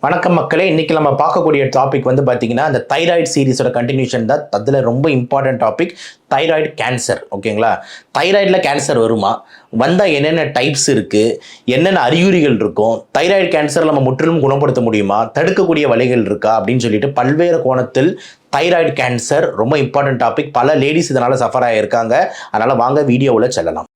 வணக்கம் மக்களே. இன்னைக்கு நம்ம பார்க்கக்கூடிய டாபிக் வந்து பார்த்தீங்கன்னா இந்த தைராய்டு சீரிஸோட கண்டினியூஷன் தான். அதில் ரொம்ப இம்பார்ட்டன்ட் டாபிக் தைராய்டு கேன்சர். ஓகேங்களா? தைராய்டில் கேன்சர் வருமா, வந்தால் என்னென்ன டைப்ஸ் இருக்குது, என்னென்ன அறிகுறிகள் இருக்கும், தைராய்டு கேன்சர் நம்ம முற்றிலும் குணப்படுத்த முடியுமா, தடுக்கக்கூடிய வழிகள் இருக்கா அப்படின்னு சொல்லிட்டு பல்வேறு கோணத்தில் தைராய்டு கேன்சர் ரொம்ப இம்பார்ட்டன்ட் டாபிக். பல லேடிஸ் இதனால் சஃபர் ஆகியிருக்காங்க. அதனால் வாங்க வீடியோவில் செல்லலாம்.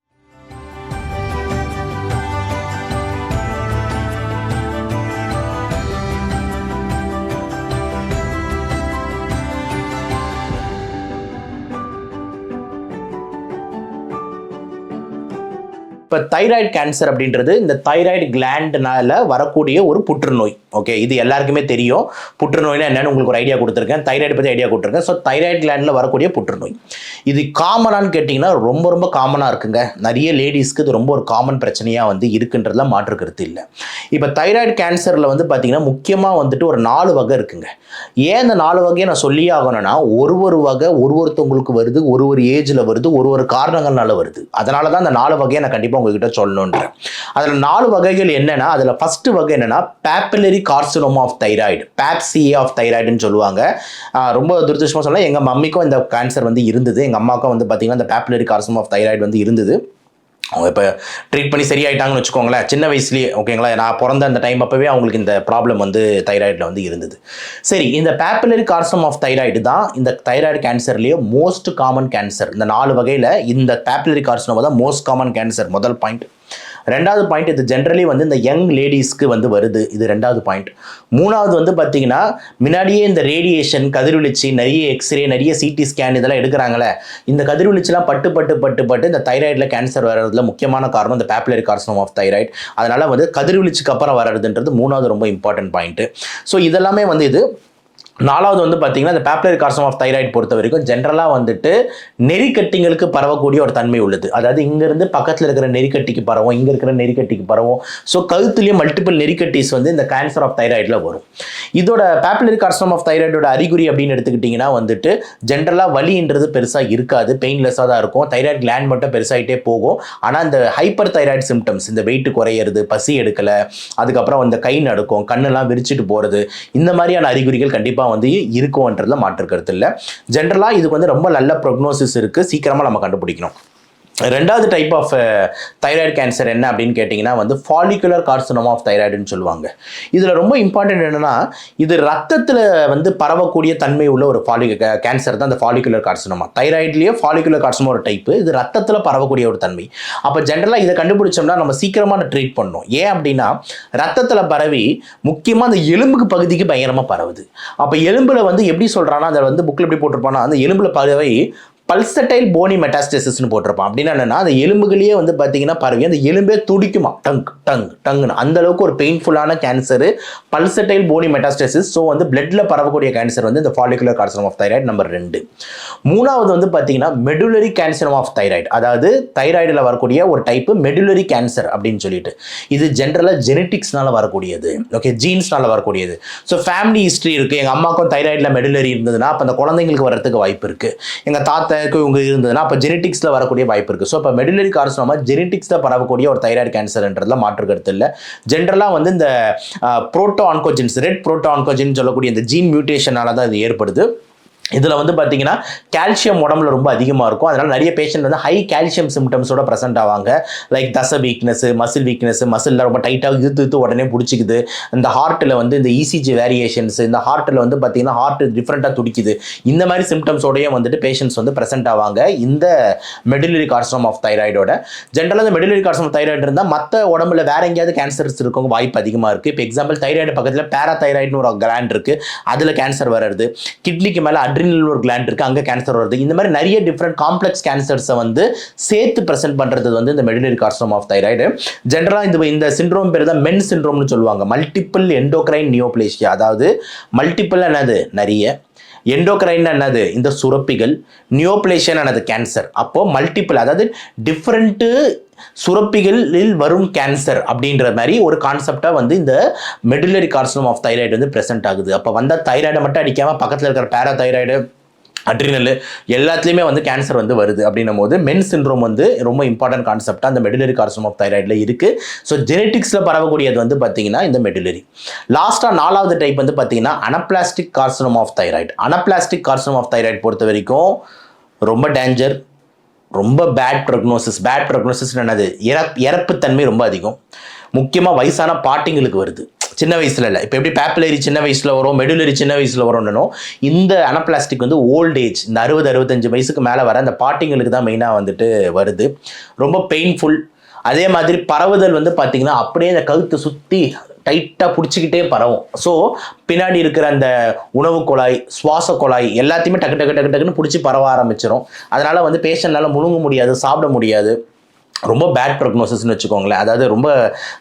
இப்போ தைராய்டு கேன்சர் அப்படின்றது இந்த தைராய்டு கிளாண்ட்னால வரக்கூடிய ஒரு புற்றுநோய். ஓகே, இது எல்லாருக்குமே தெரியும். புற்றுநோய்னா என்னன்னு உங்களுக்கு ஒரு ஐடியா கொடுத்துருக்கேன், தைராய்டு பற்றி ஐடியா கொடுத்துருக்கேன். ஸோ தைராய்டு கிளாண்டில் வரக்கூடிய புற்றுநோய் இது காமனான்னு கேட்டிங்கன்னா ரொம்ப ரொம்ப காமனாக இருக்குங்க. நிறைய லேடிஸ்க்கு இது ரொம்ப ஒரு காமன் பிரச்சனையாக வந்து இருக்குன்றதுல மாற்று கருத்து இல்லை. இப்போ தைராய்டு கேன்சரில் வந்து பார்த்தீங்கன்னா முக்கியமாக வந்துட்டு ஒரு 4 வகை இருக்குங்க. ஏன் இந்த 4 வகையை நான் சொல்லியே ஆகணும்னா ஒரு வகை ஒருத்தவங்களுக்கு வருது, ஒரு ஏஜில் வருது, ஒரு காரணங்கள்னால வருது. அதனால தான் இந்த 4 வகையை நான் கண்டிப்பாக உங்ககிட்ட சொல்லணுன்றேன். அதில் 4 வகைகள் என்னன்னா, அதில் ஃபர்ஸ்ட் வகை என்னன்னா பேப்பிலரி கார்சினோமா ஆஃப் தைராய்டு, பேப்சிஏ ஆஃப் தைராய்டுன்னு சொல்லுவாங்க. ரொம்ப துரதிருஷ்டமாக சொல்லலாம், எங்கள் மம்மிக்கும் இந்த கேன்சர் வந்து இருந்தது. எங்கள் அம்மாவுக்கும் வந்து பார்த்தீங்கன்னா இந்த பேப்பிலரி கார்சினோமா ஆஃப் தைராய்டு வந்து இருந்தது. அவங்க இப்போ ட்ரீட் பண்ணி சரியாயிட்டாங்கன்னு வச்சுக்கோங்களேன், சின்ன வயசுலேயே. ஓகேங்களா? நான் பிறந்த அந்த டைம் அப்போவே அவங்களுக்கு இந்த ப்ராப்ளம் வந்து தைராய்டில் வந்து இருந்தது. சரி, இந்த பேப்பிலரி கார்சினோமா ஆஃப் தைராய்டு தான் இந்த தைராய்டு கேன்சர்லேயே மோஸ்ட் காமன் கேன்சர். இந்த 4 வகையில் இந்த பேப்பிலரி கார்சினோமா தான் மோஸ்ட் காமன் கேன்சர், முதல் பாயிண்ட். ரெண்டாவது பாயிண்ட், இது ஜென்ரலி வந்து இந்த யங் லேடிஸ்க்கு வந்து வருது, இது ரெண்டாவது பாயிண்ட். மூணாவது வந்து பார்த்தீங்கன்னா முன்னாடியே இந்த ரேடியேஷன், கதிர்வீழ்ச்சி, நிறைய எக்ஸ்ரே, நிறைய சிடி ஸ்கேன் இதெல்லாம் எடுக்கிறாங்களே, இந்த கதிர்வீழ்ச்சிலாம் பட்டு இந்த தைராய்டில் கேன்சர் வர்றதுல முக்கியமான காரணம் இந்த பேப்பிலரி கார்சினோமா ஆஃப் தைராய்டு. அதனால வந்து கதிர்வீழ்ச்சிக்கு அப்புறம் வர்றதுன்றது மூணாவது ரொம்ப இம்பார்ட்டன்ட் பாயிண்ட். ஸோ இதெல்லாமே வந்து இது. நாலாவது வந்து பார்த்தீங்கன்னா இந்த பேப்பிலரி கார்சினோமா ஆஃப் தைராய்டு பொறுத்த வரைக்கும் ஜென்ரலாக வந்துட்டு நெறிக்கட்டிங்களுக்கு பரவக்கூடிய ஒரு தன்மை உள்ளது. அதாவது இங்கேருந்து பக்கத்தில் இருக்கிற நெறிக்கட்டிக்கு பரவும், இங்கே இருக்கிற நெறிக்கட்டிக்கு பரவும். ஸோ கழுத்துலேயே மல்டிபிள் நெறிக்கட்டிஸ் வந்து இந்த கேன்சர் ஆஃப் தைராய்டில் வரும். இதோட பேப்பிலரி கார்சினோமா ஆஃப் தைராய்டோட அறிகுறி அப்படின்னு எடுத்துக்கிட்டிங்கன்னா வந்துட்டு ஜென்ரலாக வலின்றது பெருசாக இருக்காது, பெயின்லெஸ்ஸாக தான் இருக்கும். தைராய்டு கிளாண்ட் மட்டும் பெருசாகிட்டே போகும். ஆனால் இந்த ஹைப்பர் தைராய்டு சிம்டம்ஸ், இந்த வெயிட் குறையிறது, பசி எடுக்கலை, அதுக்கப்புறம் இந்த கை நடுக்கும், கண்ணெல்லாம் விரிச்சிட்டு போகிறது, இந்த மாதிரியான அறிகுறிகள் கண்டிப்பாக வந்து இருக்கும்ன்றதுல மாற்று கருத்து இல்லை. ஜென்ரலாக இதுக்கு வந்து ரொம்ப நல்ல ப்ரோக்னோசிஸ் இருக்குது, சீக்கிரமாக நம்ம கண்டுபிடிக்கணும். ரெண்டாவது டைப் ஆஃப் தைராய்டு கேன்சர் என்ன அப்படின்னு கேட்டிங்கன்னா வந்து ஃபாலிகுலர் கார்சினோமா ஆஃப் தைராய்டுன்னு சொல்லுவாங்க. இதில் ரொம்ப இம்பார்ட்டன்ட் என்னென்னா, இது ரத்தத்தில் வந்து பரவக்கூடிய தன்மை உள்ள ஒரு கேன்சர் தான் இந்த ஃபாலிகுலர் கார்சினோமா. தைராய்ட்லேயே ஃபாலிகுலர் கார்சினோமா ஒரு டைப்பு, இது ரத்தத்தில் பரவக்கூடிய ஒரு தன்மை. அப்போ ஜென்ரலாக இதை கண்டுபிடிச்சோம்னா நம்ம சீக்கிரமாக ட்ரீட் பண்ணணும். ஏன் அப்படின்னா ரத்தத்தில் பரவி முக்கியமாக அந்த எலும்புக்கு பகுதிக்கு பயங்கரமாக பரவுது. அப்போ எலும்பில் வந்து எப்படி சொல்கிறான்னா, அதை வந்து புக்கில் எப்படி போட்டிருப்பானா, அந்த எலும்பில் பரவி பல்சடைல் போனி மெட்டாஸ்டேசிஸ்னு போட்டிருப்பான். அப்படின்னா என்னன்னா, அந்த எலும்புகளையே வந்து பார்த்தீங்கன்னா பரவி அந்த எலும்பே துடிக்குமா, டங்குன்னு. அந்த அளவுக்கு ஒரு பெயின்ஃபுல்லான cancer pulsatile bony metastasis. So வந்து பிளட்ல பரவக்கூடிய கேன்சர் வந்து இந்த follicular carcinoma of thyroid number 2. மூணாவது வந்து பார்த்தீங்கன்னா மெடுலரி கார்சினோமா ஆஃப் தைராய்டு. அதாவது தைராய்டில் வரக்கூடிய ஒரு டைப்பு மெடுலரி கேன்சர் அப்படின்னு சொல்லிட்டு. இது ஜென்ரலாக ஜெனட்டிக்ஸ்னால வரக்கூடியது. ஓகே, ஜீன்ஸ்னால வரக்கூடியது. ஸோ ஃபேமிலி ஹிஸ்ட்ரி இருக்குது. எங்கள் அம்மாவுக்கும் தைராய்டில் மெடுலரி இருந்ததுன்னா அப்போ அந்த குழந்தைங்களுக்கு வரதுக்கு வாய்ப்பு இருக்குது. எங்கள் தாத்தா இவங்க இருந்ததுன்னா அப்போ ஜெனட்டிக்ஸில் வரக்கூடிய வாய்ப்பு இருக்குது. ஸோ இப்போ மெடுலரி கார்சினோமா ஜெனட்டிக்ஸில் பரவக்கூடிய ஒரு தைராய்டு கேன்சர்ன்றதுல மாற்று கருத்து இல்லை. ஜென்ரலாக வந்து இந்த புரோட்டோ ஆன்கோஜின்ஸ், ரெட் புரோட்டோ ஆன்கோஜின் சொல்லக்கூடிய இந்த ஜீன் மியூட்டேஷனால தான் இது ஏற்படுது. இதில் வந்து பார்த்தீங்கன்னா கால்சியம் உடம்புல ரொம்ப அதிகமாக இருக்கும். அதனால் நிறைய பேஷண்ட் வந்து ஹை கால்சியம் சிம்டம்ஸோட ப்ரெசென்ட் ஆவாங்க. லைக் தசை வீக்னஸ், மசிலில் ரொம்ப டைட்டாக இழுத்து உடனே பிடிச்சிக்குது. இந்த ஹார்ட்டில் வந்து இந்த இசிஜி வேரியேஷன்ஸ், இந்த ஹார்ட்டில் வந்து பார்த்தீங்கன்னா ஹார்ட் டிஃப்ரெண்ட்டாக துடிக்குது. இந்த மாதிரி சிம்டம்ஸோடய வந்துட்டு பேஷண்ட்ஸ் வந்து ப்ரெசென்ட் ஆவாங்க இந்த மெடுலரி கார்சினோமா ஆஃப் தைராய்டோட. ஜென்ரலாக இந்த மெடுலரி கார்சினோமா ஆஃப் தைராய்டு இருந்தால் மற்ற உடம்புல வேற எங்கேயாவது கேன்சர்ஸ் இருக்கவங்க வாய்ப்பு அதிகமாக இருக்குது. இப்போ எக்ஸாம்பிள் தைராய்டு பக்கத்தில் பேராதைராய்டுன்னு ஒரு கிளாண்ட் இருக்குது, அதில் கேன்சர் வர்றது. கிட்னிக்கு மேலே ஒரு கிளாண்ட் இருக்கு, அங்க கேன்சர் வருது. இந்த மாதிரி நிறைய டிஃபரெண்ட் காம்ப்ளெக்ஸ் கேன்சர்ஸை வந்து சேர்த்து பிரசன்ட் பண்றது வந்து இந்த மெடுலரி கார்சினோமா ஆஃப் தைராய்டு. ஜென்ரலா இந்த சிண்ட்ரோம் பேர் தான் மென் சிண்ட்ரோம்னு சொல்லுவாங்க. Multiple endocrine neoplasia. அதாவது மல்டிபிள் என்னது நிறைய, எண்டோக்ரைன் என்னது இந்த சுரப்பிகள், நியோப்ளேஷன் என்னது கேன்சர். அப்போ மல்டிபிள் அதாவது டிஃப்ரெண்ட் சுரப்பிகளில் வரும் கேன்சர் அப்படின்ற மாதிரி ஒரு கான்செப்டாக வந்து இந்த மெடுலரி கார்சினோமா ஆஃப் தைராய்டு வந்து ப்ரெசென்ட் ஆகுது. அப்போ வந்தால் தைராய்டை மட்டும் அடிக்காமல் பக்கத்தில் இருக்கிற பேராதைராய்டு, அட்ரினல் எல்லாத்துலேயுமே வந்து கேன்சர் வந்து வருது அப்படின்னும் போது மென் சிண்ட்ரோம் வந்து ரொம்ப இம்பார்ட்டன்ட் கான்செப்டாக அந்த மெடுலரி கார்சினோம் ஆஃப் தைராய்டில் இருக்குது. ஸோ ஜெனட்டிக்ஸில் பரவக்கூடியது வந்து பார்த்தீங்கன்னா இந்த மெடுலரி. லாஸ்ட்டாக 4வது டைப் வந்து பார்த்தீங்கன்னா அனப்ளாஸ்டிக் கார்சினோம் ஆஃப் தைராய்டு. அனப்ளாஸ்டிக் கார்சினோம் ஆஃப் தைராய்டு பொறுத்த வரைக்கும் ரொம்ப டேஞ்சர், ரொம்ப பேட் ப்ரொக்னோசிஸ் என்னது, இறப்பு தன்மை ரொம்ப அதிகம். முக்கியமாக வயசான பாட்டிங்களுக்கு வருது, சின்ன வயசுல இல்லை. இப்போ எப்படி பேப்புலரி சின்ன வயசில் வரும், மெடுலரி சின்ன வயசில் வரும்னு, இந்த அனப்ளாஸ்டிக் வந்து ஓல்ட் ஏஜ், இந்த 60-65 வயசுக்கு மேலே வர அந்த பாட்டிங்களுக்கு தான் மெயினாக வந்துட்டு வருது. ரொம்ப பெயின்ஃபுல். அதே மாதிரி பரவுதல் வந்து பார்த்தீங்கன்னா அப்படியே அந்த கழுத்தை சுற்றி டைட்டாக பிடிச்சிக்கிட்டே பரவும். ஸோ பின்னாடி இருக்கிற அந்த உணவு குழாய், சுவாச குழாய் எல்லாத்தையுமே டக்குன்னு பிடிச்சி பரவ ஆரம்பிச்சிடும். அதனால் வந்து பேஷண்ட்னால முழுங்க முடியாது, சாப்பிட முடியாது. ரொம்ப பேட் ப்ரொக்னோசிஸ்னு வச்சுக்கோங்களேன், அதாவது ரொம்ப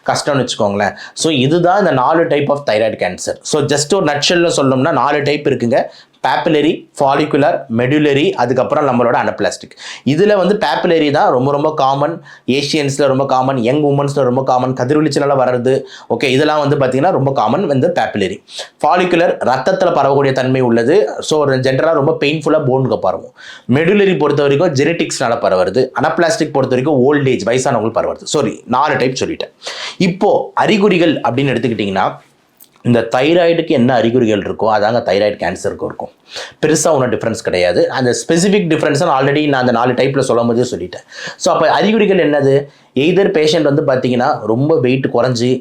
கஷ்டம்னு வச்சுக்கோங்களேன். ஸோ இதுதான் இந்த 4 type of thyroid cancer. So just ஒரு நட்ஷெல்ல சொல்லணும்னா 4 டைப் இருக்குங்க. பேப்புலரி, ஃபாலிகுலர், மெடுலரி, அதுக்கப்புறம் நம்மளோட அனப்ளாஸ்டிக். இதில் வந்து பேப்புலரி தான் ரொம்ப காமன், ஏஷியன்ஸில் ரொம்ப காமன், யங் உமன்ஸில் ரொம்ப காமன், கதிர்வீழ்ச்சினால வர்றது. ஓகே, இதெல்லாம் வந்து பார்த்தீங்கன்னா ரொம்ப காமன் வந்து பேப்புலரி. ஃபாலிகுலர் ரத்தத்தில் பரவக்கூடிய தன்மை உள்ளது. ஸோ ஒரு ஜென்ரலாக ரொம்ப பெயின்ஃபுல்லாக போனுக்கு பரவும். மெடுலரி பொறுத்த வரைக்கும் ஜெனட்டிக்ஸ்னால பரவுறது. அனப்ளாஸ்டிக் பொறுத்த வரைக்கும் ஓல்டேஜ், வயசானவங்களுக்கு பரவுறது. சாரி, 4 டைப் சொல்லிட்டேன். இப்போ அறிகுறிகள் அப்படின்னு எடுத்துக்கிட்டிங்கன்னா இந்த தைராய்டுக்கு என்ன அறிகுறிகள் இருக்கோ அதாங்க தைராய்டு கேன்சருக்கு இருக்கும். பெருசாக ஒன்றும் டிஃப்ரென்ஸ் கிடையாது. அந்த ஸ்பெசிஃபிக் டிஃப்ரென்ஸ் ஆல்ரெடி நான் அந்த 4 டைப்பில் சொல்லும் போதே சொல்லிட்டேன். ஸோ அப்போ அறிகுறிகள் என்னது, எய்தர் பேஷண்ட் வந்து பார்த்தீங்கன்னா ரொம்ப வெயிட் குறைஞ்சி,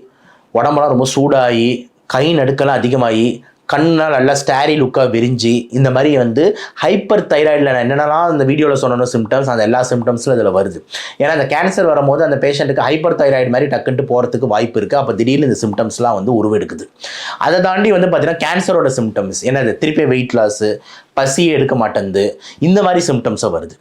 உடம்பெல்லாம் ரொம்ப சூடாகி, கை நடுக்கெல்லாம் அதிகமாகி, கண்ணால் நல்லா ஸ்டாரி லுக்காக விரிஞ்சு, இந்த மாதிரி வந்து ஹைப்பர் தைராய்டில் நான் என்னென்னலாம் அந்த வீடியோவில் சொன்னோம் சிம்டம்ஸ், அந்த எல்லா சிம்டம்ஸில் இதில் வருது. ஏன்னா அந்த கேன்சர் வரும்போது அந்த பேஷண்ட்டுக்கு ஹைப்பர் தைராய்டு மாதிரி டக்குன்ட்டு போகிறதுக்கு வாய்ப்பு இருக்குது. அப்போ திடீர்னு இந்த சிம்டம்ஸ்லாம் வந்து உருவெடுக்குது. அதை தாண்டி வந்து பார்த்தீங்கன்னா கேன்சரோட சிம்டம்ஸ் என்னது, திருப்பி வெயிட் லாஸு, பசியே எடுக்க மாட்டேங்குது, இந்த மாதிரி சிம்டம்ஸும் வருது.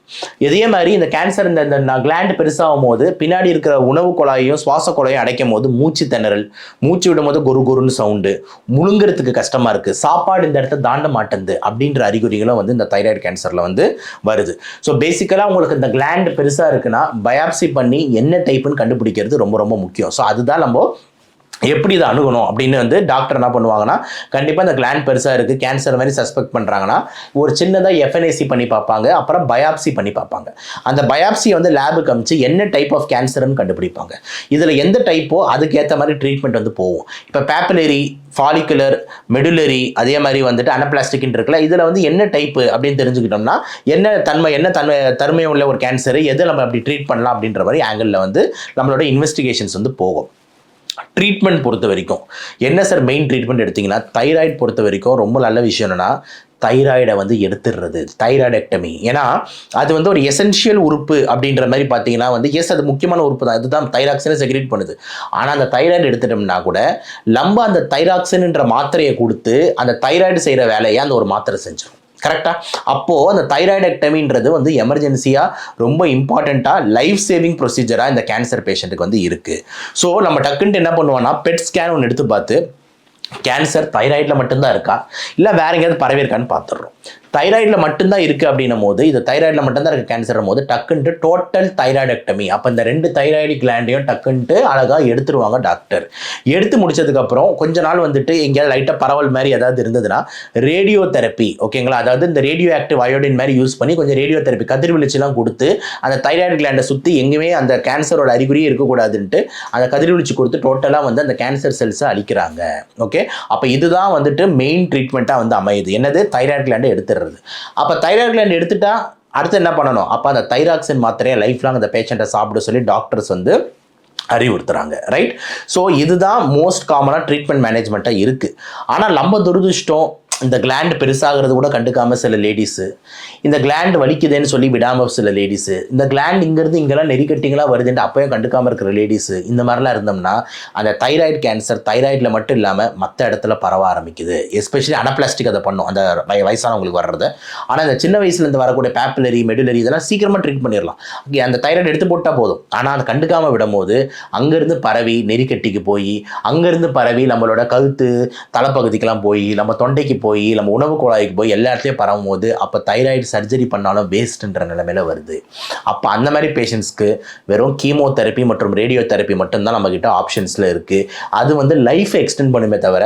இதே மாதிரி இந்த கேன்சர் இந்த கிளாண்ட் பெருசாகும் போது பின்னாடி இருக்கிற உணவு குழாயையும் சுவாச குழாயும் அடைக்கும் போது மூச்சு திணறல், மூச்சு விடும் போது குருன்னு சவுண்டு, முழுங்கிறதுக்கு கஷ்டமாக இருக்குது, சாப்பாடு இந்த இடத்த தாண்ட மாட்டேங்குது அப்படின்ற அறிகுறிகளும் வந்து இந்த தைராய்டு கேன்சரில் வந்து வருது. ஸோ பேசிக்கலாக உங்களுக்கு இந்த கிளாண்ட் பெருசாக இருக்குன்னா பயாப்சி பண்ணி என்ன டைப்புன்னு கண்டுபிடிக்கிறது ரொம்ப முக்கியம். ஸோ அதுதான் நம்ம எப்படி இதை அணுகணும் அப்படின்னு வந்து டாக்டர் என்ன பண்ணுவாங்கன்னா, கண்டிப்பாக இந்த கிளாண்ட் பெருசாக இருக்குது, கேன்சர் மாதிரி சஸ்பெக்ட் பண்ணுறாங்கன்னா ஒரு சின்னதாக எஃப்என்ஏசி பண்ணி பார்ப்பாங்க, அப்புறம் பயாப்சி பண்ணி பார்ப்பாங்க. அந்த பயாப்சியை வந்து லேபுக்கு அமிச்சு என்ன டைப் ஆஃப் கேன்சர்னு கண்டுபிடிப்பாங்க. இதில் எந்த டைப்போ அதுக்கேற்ற மாதிரி ட்ரீட்மெண்ட் வந்து போகும். இப்போ பேப்புலரி, ஃபாலிகுலர், மெடுலரி, அதே மாதிரி வந்துட்டு அனப்ளாஸ்டிக்னு இருக்குல்ல, இதில் வந்து என்ன டைப்பு அப்படின்னு தெரிஞ்சுக்கிட்டோம்னா என்ன தன்மை உள்ள ஒரு கேன்சரு, எதை நம்ம அப்படி ட்ரீட் பண்ணலாம் அப்படின்ற மாதிரி ஆங்கிளில் வந்து நம்மளோட இன்வெஸ்டிகேஷன்ஸ் வந்து போகும். ட்ரீட்மெண்ட் பொறுத்த வரைக்கும் என்ன சார் மெயின் ட்ரீட்மெண்ட் எடுத்திங்கன்னா, தைராய்டு பொறுத்த வரைக்கும் ரொம்ப நல்ல விஷயம் என்னென்னா தைராய்டை வந்து எடுத்துடுறது, தைராய்டெக்டமி. ஏன்னா அது வந்து ஒரு எசென்ஷியல் உறுப்பு அப்படின்ற மாதிரி பார்த்தீங்கன்னா வந்து அது முக்கியமான உறுப்பு தான், இதுதான் தைராக்சினை செக்ரேட் பண்ணுது. ஆனால் அந்த தைராய்டு எடுத்துட்டோம்னா கூட நம்ம அந்த தைராக்சின்ன்ற மாத்திரையை கொடுத்து அந்த தைராய்டு செய்கிற வேலையை அந்த ஒரு மாத்திரை செஞ்சிடும். கரெக்டாக? அப்போது அந்த தைராய்டெக்டமின்றது வந்து எமர்ஜென்சியாக ரொம்ப இம்பார்ட்டண்ட்டாக லைஃப் சேவிங் ப்ரொசீஜராக இந்த கேன்சர் பேஷண்ட்டுக்கு வந்து இருக்குது. ஸோ நம்ம டக்குன்ட்டு என்ன பண்ணுவோம்னா பெட் ஸ்கேன் ஒன்று எடுத்து பார்த்து கேன்சர் தைராய்டில் மட்டும்தான் இருக்கா இல்லை வேற எங்கேயாவது பரவி இருக்கான்னு பார்த்துடுறோம். தைராய்டில் மட்டும்தான் இருக்குது அப்படின்னும் போது, இது தைராய்டில் மட்டும்தான் இருக்குது கேன்சர் போது டக்குன்ட்டு டோட்டல் தைராய்டெக்டமி, அப்போ இந்த 2 தைராய்டு கிளாண்டையும் டக்குன்ட்டு அழகாக எடுத்துருவாங்க டாக்டர். எடுத்து முடிச்சதுக்கப்புறம் கொஞ்ச நாள் வந்துட்டு எங்கேயாவது லைட்டாக பரவல் மாதிரி ஏதாவது இருந்ததுன்னா ரேடியோ தெரப்பி, ஓகேங்களா, அதாவது இந்த ரேடியோ ஆக்டிவ் அயோடின் மாதிரி யூஸ் பண்ணி கொஞ்சம் ரேடியோ தெரப்பி கதிர்வீழ்ச்சிலாம் கொடுத்து அந்த தைராய்டு கிளாண்டை சுற்றி எங்கேயுமே அந்த கேன்சரோட அறிகுறியே இருக்கக்கூடாதுன்ட்டு அந்த கதிர்வீழ்ச்சி கொடுத்து டோட்டலாக வந்து அந்த கேன்சர் செல்ஸை அழிக்கிறாங்க. ஓகே, அப்போ இதுதான் வந்துட்டு மெயின் ட்ரீட்மெண்ட்டாக வந்து அமையுது. என்னது, தைராய்டு கிளாண்டை எடுத்துடுறது. அப்போ தைராய்டு கிளாண்ட் எடுத்துட்டா அடுத்து என்ன பண்ணணும், அப்போ அந்த தைராக்சின் மாத்திரையை லைஃப் லாங் அந்த பேஷண்ட்டை சாப்பிட சொல்லி டாக்டர்ஸ் வந்து அறிவுறுத்துறாங்க. ரைட்? ஸோ இதுதான் மோஸ்ட் காமனாக ட்ரீட்மெண்ட் மேனேஜ்மெண்ட்டாக இருக்குது. ஆனால் நம்ம துரதிர்ஷ்டம் இந்த கிளாண்ட் பெருசாகிறது கூட கண்டுக்காமல் சில லேடிஸு, இந்த கிளாண்ட் வலிக்குதுன்னு சொல்லி விடாமல் சில லேடிஸு, இந்த கிளாண்ட் இங்கேருந்து இங்கெல்லாம் நெறிக்கட்டிங்களாக வருதுன்ட்டு அப்போயும் கண்டுக்காமல் இருக்கிற லேடிஸு, இந்த மாதிரிலாம் இருந்தோம்னா அந்த தைராய்டு கேன்சர் தைராய்டில் மட்டும் இல்லாமல் மற்ற இடத்துல பரவ ஆரம்பிக்குது. எஸ்பெஷலி அனப்ளாஸ்டிக் அதை பண்ணும் அந்த வயசானவங்களுக்கு வர்றது. ஆனால் இந்த சின்ன வயசுலேருந்து வரக்கூடிய பேப்புலரி, மெடுலரி இதெல்லாம் சீக்கிரமாக ட்ரீட் பண்ணிடலாம். அந்த தைராய்டு எடுத்து போட்டால் போதும். ஆனால் அதை கண்டுக்காமல் விடும்போது அங்கேருந்து பரவி நெறிக்கட்டிக்கு போய், அங்கேருந்து பரவி நம்மளோட கழுத்து தலைப்பகுதிக்கெல்லாம் போய், நம்ம தொண்டைக்கு போய், நம்ம உணவு குழாய்க்கு போய் எல்லா இடத்துலையும் பரவும் போது அப்போ தைராய்டு சர்ஜரி பண்ணாலும் வேஸ்ட்ன்ற நிலைமையில வருது. அப்போ அந்த மாதிரி பேஷண்ட்ஸ்க்கு வெறும் கீமோதெரப்பி மற்றும் ரேடியோ தெரப்பி மட்டும்தான் நம்மக்கிட்ட ஆப்ஷன்ஸில் இருக்குது. அது வந்து லைஃபை எக்ஸ்டெண்ட் பண்ணுமே தவிர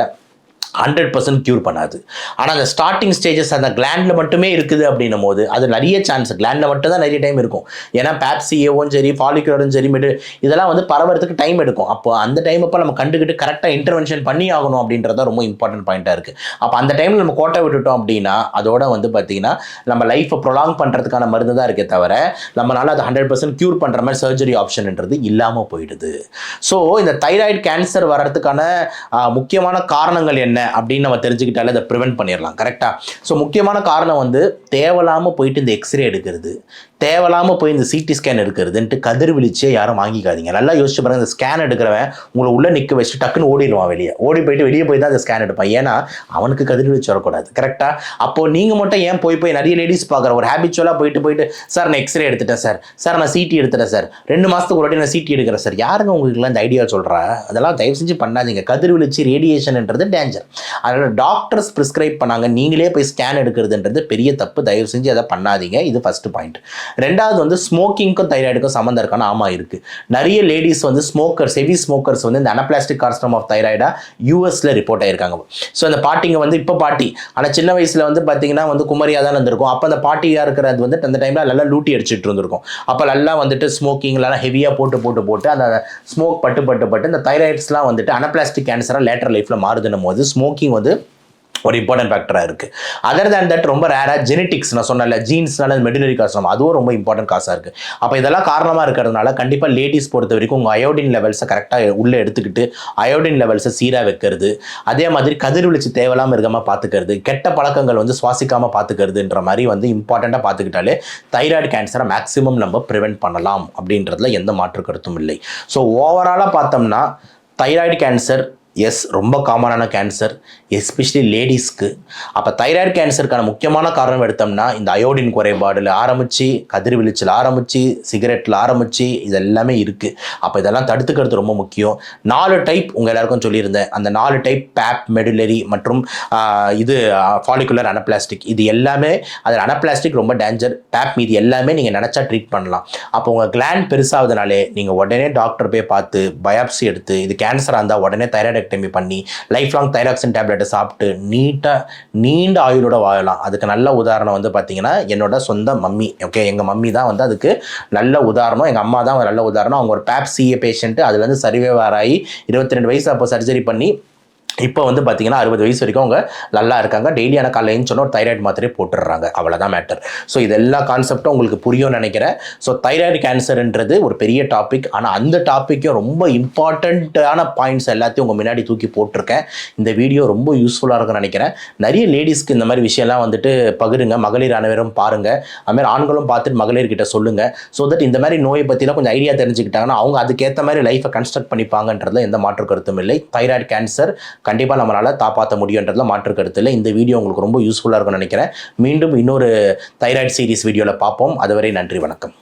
100% க்யூர் பண்ணாது. ஆனால் அந்த ஸ்டார்டிங் ஸ்டேஜஸ் அந்த கிளாண்டில் மட்டுமே இருக்குது அப்படின்னும் போது அது நிறைய சான்ஸ் கிளாண்டில் மட்டும் தான் நிறைய டைம் இருக்கும். ஏன்னா பேப்சிஏவும் சரி ஃபாலிகுலரும் சரி இதெல்லாம் வந்து பரவறதுக்கு டைம் எடுக்கும். அப்போ அந்த டைம் அப்போ நம்ம கண்டுக்கிட்டு கரெக்டாக இன்டர்வென்ஷன் பண்ணி ஆகணும் அப்படின்றத ரொம்ப இம்பார்ட்டன்ட் பாயிண்ட்டாக இருக்குது. அப்போ அந்த டைமில் நம்ம கோட்டை விட்டுட்டோம் அப்படின்னா அதோட வந்து பார்த்திங்கன்னா நம்ம லைஃப்பை ப்ரொலாங் பண்ணுறதுக்கான மருந்து தான் இருக்கே தவிர நம்மளால் அது 100% க்யூர் பண்ணுற மாதிரி சர்ஜரி ஆப்ஷன்ன்றது இல்லாமல் போயிடுது. ஸோ இந்த தைராய்டு கேன்சர் வர்றதுக்கான முக்கியமான காரணங்கள் என்ன அப்படின்னு நம்ம தெரிஞ்சுக்கிட்டாலே அதை ப்ரிவென்ட் பண்ணிடலாம். கரெக்டாக? ஸோ முக்கியமான காரணம் வந்து தேவையில்லாமல் போயிட்டு இந்த எக்ஸ்ரே எடுக்கிறது, தேவையில்லாமல் போய் இந்த சிடி ஸ்கேன் எடுக்கிறதுன்ட்டு கதிர்வீழ்ச்சியை யாரும் வாங்கிக்காதீங்க. நல்லா யோசிச்சு பாருங்க. இந்த ஸ்கேன் எடுக்கிறவன் உங்களை உள்ளே நிற்க வச்சுட்டு டக்குன்னு ஓடிடுவான் வெளியே. போயிட்டு வெளியே போய் தான் அந்த ஸ்கேன் எடுப்பான். ஏன்னா அவனுக்கு கதிர்வீழ்ச்சி வரக்கூடாது. கரெக்டாக? அப்போது நீங்கள் மட்டும் ஏன் போய் நிறைய லேடிஸ் பார்க்குற ஒரு ஹேபிச்சுவலாக போயிட்டு சார் நான் எக்ஸ்ரே எடுத்துட்டேன் சார் நான் சிடி எடுத்துட்டேன் சார் 2 மாதத்துக்கு ஒரு வாட்டி நான் சிடி எடுக்கிறேன் சார். யாருங்க உங்களுக்குலாம் இந்த ஐடியா சொல்கிறா? அதெல்லாம் தயவு செஞ்சு பண்ணாதீங்க. கதிர்வீழ்ச்சி ரேடியேஷன்ன்றது டேஞ்சர். அதனால் டாக்டர்ஸ் ப்ரிஸ்கிரைப் பண்ணாங்க, நீங்களே போய் ஸ்கேன் எடுக்கிறதுன்றது பெரிய தப்பு. தயவு செஞ்சு அதை பண்ணாதீங்க. இது ஃபஸ்ட்டு பாயிண்ட். ரெண்டாவது வந்து ஸ்மோக்கிங்க்கும் தைராய்டுக்கும் சம்மந்தம் இருக்கான ஆமாம் இருக்குது. நிறைய லேடிஸ் வந்து ஸ்மோக்கர்ஸ், ஹெவி ஸ்மோக்கர்ஸ் வந்து இந்த அனப்ளாஸ்டிக் கார்சினோமா ஆஃப் தைராய்டா யூஎஸில் ரிப்போர்ட் ஆயிருக்காங்க. ஸோ அந்த பாட்டிங்க வந்து இப்போ பாட்டி, ஆனால் சின்ன வயசில் வந்து பார்த்தீங்கன்னா வந்து குமரியாக தான் இருந்திருக்கும். அப்போ அந்த பாட்டியாக இருக்கிறது வந்து அந்த டைமில் நல்லா லூட்டி அடிச்சுட்டு இருந்திருக்கும். அப்போ நல்லா வந்துட்டு ஸ்மோக்கிங்லாம் ஹெவியாக போட்டு அந்த ஸ்மோக் பட்டு இந்த தைராய்ட்ஸ்லாம் வந்துட்டு அனப்ளாஸ்டிக் கேன்சராக லேட்டர் லைஃப்பில் மாறுதுன்னும் போது ஸ்மோக்கிங் வந்து ஒரு இம்பார்ட்டன்ட் ஃபேக்டராக இருக்குது. அதர் தேன் தட் ரொம்ப ரேராக ஜெனட்டிக்ஸ், நான் சொன்னல ஜீன்ஸ்னால மெடினரி காசம், அதுவும் ரொம்ப இம்பார்ட்டன்ட் காசாக இருக்குது. அப்போ இதெல்லாம் காரணமாக இருக்கிறதுனால கண்டிப்பாக லேடிஸ் பொறுத்த வரைக்கும் உங்கள் அயோடின் லெவல்ஸை கரெக்டாக உள்ளே எடுத்துக்கிட்டு அயோடின் லெவல்ஸை சீராக வைக்கிறது, அதே மாதிரி கதிர்வீழ்ச்சி தேவையில்லாமல் இருக்காமல் பார்த்துக்கிறது, கெட்ட பழக்கங்கள் வந்து சுவாசிக்காமல் பார்த்துக்கிறதுன்ற மாதிரி வந்து இம்பார்ட்டண்ட்டாக பார்த்துக்கிட்டாலே தைராய்டு கேன்சரை மேக்ஸிமம் நம்ம ப்ரிவென்ட் பண்ணலாம் அப்படின்றதுல எந்த மாற்று கருத்தும் இல்லை. ஸோ ஓவராலாக பார்த்தோம்னா தைராய்டு கேன்சர் ரொம்ப காமனான கேன்சர், எஸ்பெஷலி லேடிஸ்க்கு. அப்போ தைராய்டு கேன்சருக்கான முக்கியமான காரணம் எடுத்தோம்னா இந்த அயோடின் குறைபாடில் ஆரம்பித்து கதிர்வீழ்ச்சியில் ஆரம்பித்து சிகரெட்டில் ஆரம்பித்து இது எல்லாமே இருக்குது. அப்போ இதெல்லாம் தடுத்துக்கிறது ரொம்ப முக்கியம். 4 டைப் உங்கள் எல்லாருக்கும் சொல்லியிருந்தேன். அந்த 4 டைப் பேப், மெடுலரி மற்றும் இது ஃபாலிகுலர் அனப்ளாஸ்டிக். இது எல்லாமே அதில் அனப்ளாஸ்டிக் ரொம்ப டேஞ்சர், பேப் மீது எல்லாமே நீங்கள் நினச்சா ட்ரீட் பண்ணலாம். அப்போ உங்கள் கிளாண்ட் பெருசாகுதுனாலே நீங்கள் உடனே டாக்டர் போய் பார்த்து பயாப்சி எடுத்து இது கேன்சராக இருந்தால் உடனே தைராய்டு பண்ணி லைஃப் லாங் தைராக்சின் டேப்லெட்டை சாப்பிட்டு நீண்ட ஆயுளோட வாழலாம். அதுக்கு நல்ல உதாரணம் வந்து பார்த்தீங்கன்னா என்னோட சொந்த மம்மி. ஓகே, எங்கள் மம்மி தான் வந்து அதுக்கு நல்ல உதாரணம். எங்கள் அம்மா தான் நல்ல உதாரணம். அவங்க ஒரு பேப்சிஏ பேஷண்ட்டு, அதுலேருந்து சர்வைவர் ஆகி 22 வயசு அப்போ சர்ஜரி பண்ணி இப்போ வந்து பார்த்தீங்கன்னா 60 வயசு வரைக்கும் அவங்க நல்லா இருக்காங்க. டெய்லியான காலைன்னு சொன்னால் ஒரு தைராய்டு மாத்திரை போட்டுடுறாங்க. அவ்வளோதான் மேட்டர். ஸோ இது எல்லா கான்செப்டும் உங்களுக்கு புரியும்னு நினைக்கிறேன். ஸோ தைராய்டு கேன்சர்ன்றது ஒரு பெரிய டாபிக். ஆனால் அந்த டாப்பிக்கும் ரொம்ப இம்பார்ட்டண்ட்டான பாயிண்ட்ஸ் எல்லாத்தையும் உங்கள் முன்னாடி தூக்கி போட்டிருக்கேன். இந்த வீடியோ ரொம்ப யூஸ்ஃபுல்லாக இருக்கும்னு நினைக்கிறேன். நிறைய லேடிஸ்க்கு இந்த மாதிரி விஷயம்லாம் வந்துட்டு பகிருங்க. மகளிர் அனைவரும் பாருங்கள். அதுமாதிரி ஆண்களும் பார்த்துட்டு மகளிர்கிட்ட சொல்லுங்கள். ஸோ தட் இந்த மாதிரி நோயை பற்றிலாம் கொஞ்சம் ஐடியா தெரிஞ்சுக்கிட்டாங்கன்னா அவங்க அதுக்கேற்ற மாதிரி லைஃப்பை கன்ஸ்ட்ரக்ட் பண்ணிப்பாங்கன்றதுல எந்த மாற்று கருத்தும் இல்லை. தைராய்டு கேன்சர் கண்டிப்பாக நம்மளால் காப்பாற்ற முடியுன்றதுல மாற்று கருத்து இல்லை. இந்த வீடியோ உங்களுக்கு ரொம்ப யூஸ்ஃபுல்லாக இருக்கும்னு நினைக்கிறேன். மீண்டும் இன்னொரு தைராய்டு சீரிஸ் வீடியோவில் பார்ப்போம். அதுவரை நன்றி, வணக்கம்.